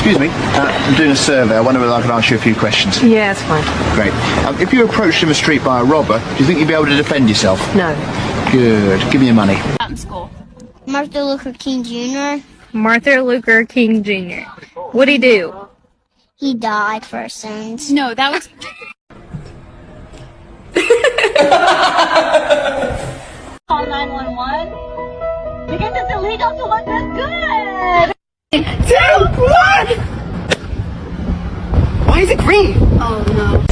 Excuse me, I'm doing a survey. I wonder whether I can ask you a few questions. Yeah, it's fine. Great. If you were approached in the street by a robber, do you think you'd be able to defend yourself? No. Good. Give me your money. Out in school. Martin Luther King Jr. Martin Luther King Jr. What'd he do? He died for our sins. No, that was... Call 911 because it's illegal to look this good. 2, 1! Why is it green? Oh, no.